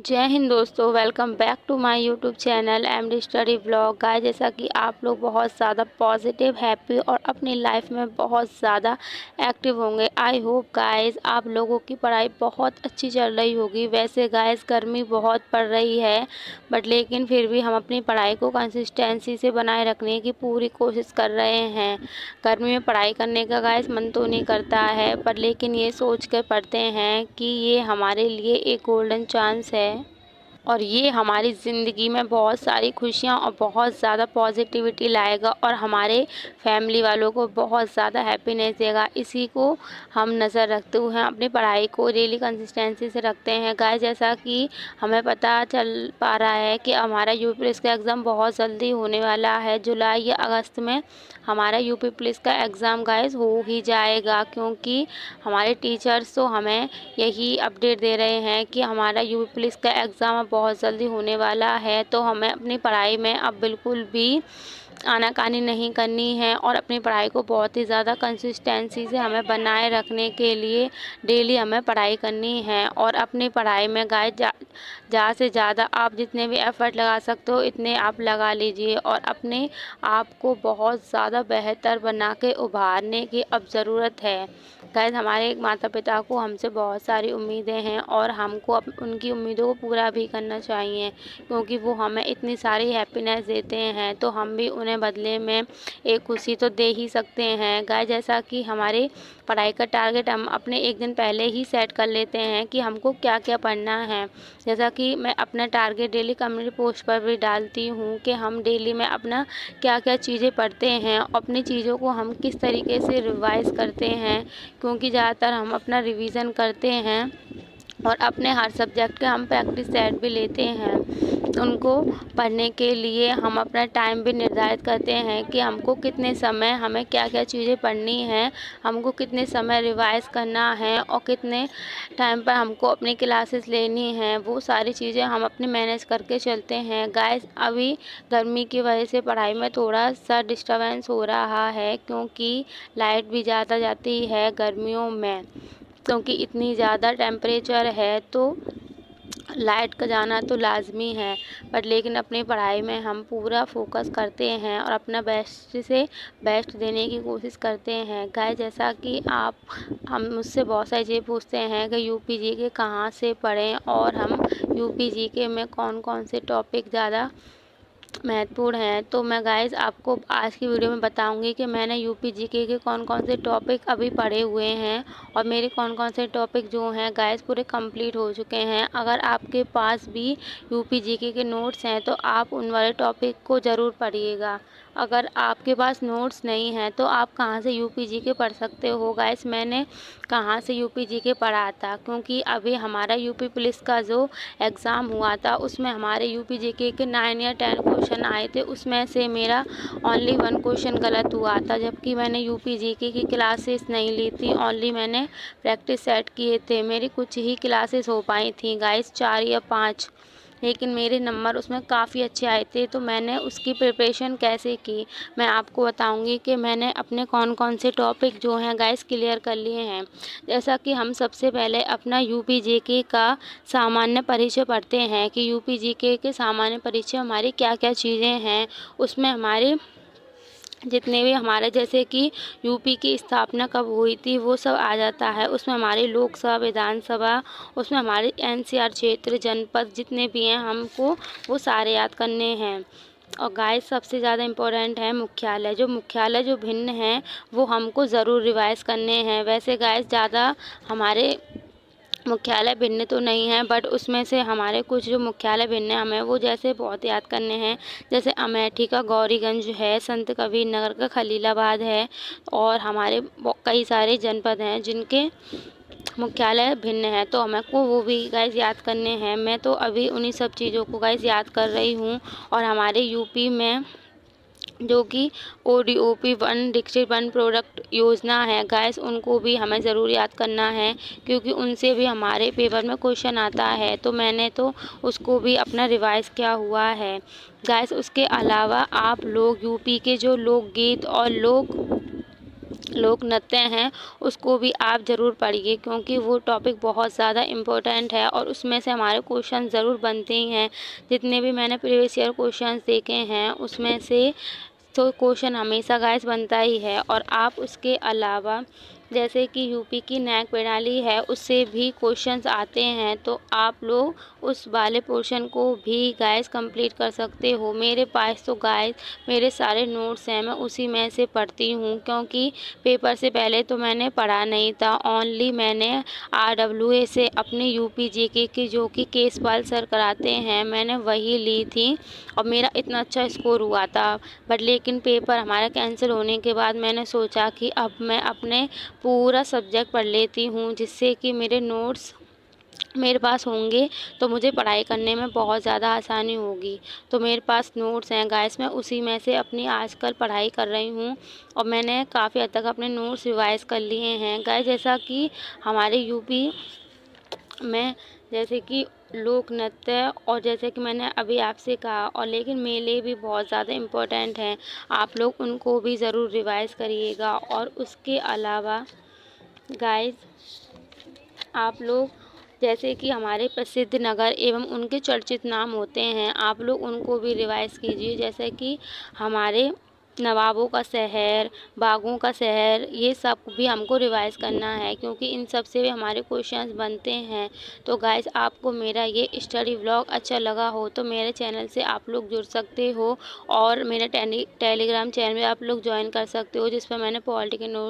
जय हिंद दोस्तों, welcome back to my YouTube channel MD study blog. Guys, जैसा कि आप लोग बहुत ज़्यादा पॉजिटिव, हैप्पी और अपनी लाइफ में बहुत ज़्यादा एक्टिव होंगे। आई होप गाइस आप लोगों की पढ़ाई बहुत अच्छी चल रही होगी। वैसे गाइस गर्मी बहुत पड़ रही है, बट लेकिन फिर भी हम अपनी पढ़ाई को कंसिस्टेंसी से बनाए रखने की पूरी कोशिश कर रहे हैं। गर्मी में पढ़ाई करने का गाइस मन तो नहीं करता है, पर लेकिन ये सोच कर पढ़ते हैं कि ये हमारे लिए एक गोल्डन चांस है और ये हमारी ज़िंदगी में बहुत सारी खुशियाँ और बहुत ज़्यादा पॉजिटिविटी लाएगा और हमारे फैमिली वालों को बहुत ज़्यादा हैप्पीनेस देगा। इसी को हम नज़र रखते हुए अपनी पढ़ाई को डेली कंसिस्टेंसी से रखते हैं। गाइस, जैसा कि हमें पता चल पा रहा है कि हमारा यूपी पुलिस का एग्ज़ाम बहुत जल्दी होने वाला है। जुलाई या अगस्त में हमारा यूपी पुलिस का एग्ज़ाम गाइस हो ही जाएगा, क्योंकि हमारे टीचर्स तो हमें यही अपडेट दे रहे हैं कि हमारा यूपी पुलिस का एग्ज़ाम बहुत जल्दी होने वाला है। तो हमें अपनी पढ़ाई में अब बिल्कुल भी आनाकानी नहीं करनी है और अपनी पढ़ाई को बहुत ही ज़्यादा कंसिस्टेंसी से हमें बनाए रखने के लिए डेली हमें पढ़ाई करनी है। और अपनी पढ़ाई में गाइस ज़्यादा से ज़्यादा आप जितने भी एफ़र्ट लगा सकते हो इतने आप लगा लीजिए और अपने आप को बहुत ज़्यादा बेहतर बना के उभारने की अब ज़रूरत है। गाइस, हमारे माता पिता को हमसे बहुत सारी उम्मीदें हैं और हमको उनकी उम्मीदों को पूरा भी करना चाहिए, क्योंकि वो हमें इतनी सारी हैप्पीनेस देते हैं तो हम भी उन्हें बदले में एक खुशी तो दे ही सकते हैं। गाइस, जैसा कि हमारे पढ़ाई का टारगेट हम अपने एक दिन पहले ही सेट कर लेते हैं कि हमको क्या क्या पढ़ना है। जैसा कि मैं अपना टारगेट डेली कम्युनिटी पोस्ट पर भी डालती हूँ कि हम डेली में अपना क्या क्या चीज़ें पढ़ते हैं, अपनी चीज़ों को हम किस तरीके से रिवाइज़ करते हैं, क्योंकि ज़्यादातर हम अपना रिवीजन करते हैं और अपने हर सब्जेक्ट के हम प्रैक्टिस सेट भी लेते हैं। उनको पढ़ने के लिए हम अपना टाइम भी निर्धारित करते हैं कि हमको कितने समय हमें क्या क्या चीज़ें पढ़नी हैं, हमको कितने समय रिवाइज़ करना है और कितने टाइम पर हमको अपनी क्लासेस लेनी हैं। वो सारी चीज़ें हम अपने मैनेज करके चलते हैं। गाइस, अभी गर्मी की वजह से पढ़ाई में थोड़ा सा डिस्टर्बेंस हो रहा है, क्योंकि लाइट भी ज़्यादा जाती है गर्मियों में, क्योंकि इतनी ज़्यादा टेम्परेचर है तो लाइट का जाना तो लाजमी है। बट लेकिन अपनी पढ़ाई में हम पूरा फोकस करते हैं और अपना बेस्ट से बेस्ट देने की कोशिश करते हैं। गाइस, जैसा कि हम मुझसे बहुत सारी चीज़ें पूछते हैं कि यूपी जीके कहाँ से पढ़ें और हम यूपी जीके में कौन कौन से टॉपिक ज़्यादा महत्वपूर्ण है। तो मैं गाइस आपको आज की वीडियो में बताऊंगी कि मैंने यूपी जीके के कौन कौन से टॉपिक अभी पढ़े हुए हैं और मेरे कौन कौन से टॉपिक जो हैं गाइस पूरे कंप्लीट हो चुके हैं। अगर आपके पास भी यूपी जीके के नोट्स हैं तो आप उन वाले टॉपिक को ज़रूर पढ़िएगा। अगर आपके पास नोट्स नहीं हैं तो आप कहाँ से यूपी जीके पढ़ सकते हो। गाइस, मैंने कहाँ से यूपी जीके पढ़ा था, क्योंकि अभी हमारा यूपी पुलिस का जो एग्ज़ाम हुआ था उसमें हमारे यूपी जीके के 9 या 10 क्वेश्चन आए थे। उसमें से मेरा ओनली 1 क्वेश्चन गलत हुआ था, जबकि मैंने यूपी जीके की क्लासेस नहीं ली थी, ओनली मैंने प्रैक्टिस सेट किए थे। मेरी कुछ ही क्लासेस हो पाई थी गाइस, 4 या 5, लेकिन मेरे नंबर उसमें काफ़ी अच्छे आए थे। तो मैंने उसकी प्रिपरेशन कैसे की मैं आपको बताऊंगी कि मैंने अपने कौन कौन से टॉपिक जो हैं गाइस क्लियर कर लिए हैं। जैसा कि हम सबसे पहले अपना यूपी जीके का सामान्य परिचय पढ़ते हैं कि यूपी जीके के सामान्य परिचय हमारी क्या क्या चीज़ें हैं। उसमें हमारे जितने भी हमारे जैसे कि यूपी की स्थापना कब हुई थी वो सब आ जाता है। उसमें हमारी लोकसभा, विधानसभा, उसमें हमारे एनसीआर क्षेत्र, जनपद जितने भी हैं हमको वो सारे याद करने हैं। और गाइस, सबसे ज़्यादा इम्पोर्टेंट है मुख्यालय। जो भिन्न हैं वो हमको ज़रूर रिवाइज़ करने हैं। वैसे गाइस ज़्यादा हमारे मुख्यालय भिन्न तो नहीं है, बट उसमें से हमारे कुछ जो मुख्यालय भिन्न है हमें वो जैसे बहुत याद करने हैं। जैसे अमेठी का गौरीगंज है, संत कबीर नगर का खलीलाबाद है और हमारे कई सारे जनपद हैं जिनके मुख्यालय भिन्न है, तो हमें को वो भी गाइस याद करने हैं। मैं तो अभी उन्हीं सब चीज़ों को गाइस याद कर रही हूँ। और हमारे यूपी में जो कि ODOP 1 डिस्ट्रिक्ट 1 प्रोडक्ट योजना है गाइस, उनको भी हमें ज़रूर याद करना है, क्योंकि उनसे भी हमारे पेपर में क्वेश्चन आता है। तो मैंने तो उसको भी अपना रिवाइज़ किया हुआ है गाइस। उसके अलावा आप लोग यूपी के जो लोकगीत और लोक लोक नृत्य हैं उसको भी आप ज़रूर पढ़िए, क्योंकि वो टॉपिक बहुत ज़्यादा इम्पोर्टेंट है और उसमें से हमारे क्वेश्चन ज़रूर बनते ही हैं। जितने भी मैंने प्रीवियस ईयर क्वेश्चंस देखे हैं उसमें से तो क्वेश्चन हमेशा गाइस बनता ही है। और आप उसके अलावा जैसे कि यूपी की न्यायिक प्रणाली है उससे भी क्वेश्चंस आते हैं, तो आप लोग उस वाले पोर्शन को भी गाइस कंप्लीट कर सकते हो। मेरे पास तो गाइस मेरे सारे नोट्स हैं, मैं उसी में से पढ़ती हूँ, क्योंकि पेपर से पहले तो मैंने पढ़ा नहीं था। ओनली मैंने RWA से अपने यूपी जीके की जो कि केसपाल सर कराते हैं मैंने वही ली थी और मेरा इतना अच्छा स्कोर हुआ था। बट लेकिन पेपर हमारा कैंसिल होने के बाद मैंने सोचा कि अब मैं अपने पूरा सब्जेक्ट पढ़ लेती हूँ, जिससे कि मेरे नोट्स मेरे पास होंगे तो मुझे पढ़ाई करने में बहुत ज़्यादा आसानी होगी। तो मेरे पास नोट्स हैं गाइस, मैं उसी में से अपनी आजकल पढ़ाई कर रही हूँ और मैंने काफ़ी हद तक अपने नोट्स रिवाइज़ कर लिए हैं गाइस। जैसा कि हमारे यूपी में जैसे कि लोक नृत्य और जैसे कि मैंने अभी आपसे कहा, और लेकिन मेले भी बहुत ज़्यादा इम्पोर्टेंट हैं, आप लोग उनको भी ज़रूर रिवाइज़ करिएगा। और उसके अलावा गाइस आप लोग जैसे कि हमारे प्रसिद्ध नगर एवं उनके चर्चित नाम होते हैं, आप लोग उनको भी रिवाइज़ कीजिए। जैसे कि हमारे नवाबों का शहर, बागों का शहर, ये सब भी हमको रिवाइज़ करना है, क्योंकि इन सब से भी हमारे क्वेश्चंस बनते हैं। तो गाइस आपको मेरा ये स्टडी व्लॉग अच्छा लगा हो तो मेरे चैनल से आप लोग जुड़ सकते हो और मेरे टेलीग्राम चैनल में आप लोग ज्वाइन कर सकते हो, जिस पर मैंने पॉलिटी के नोट्स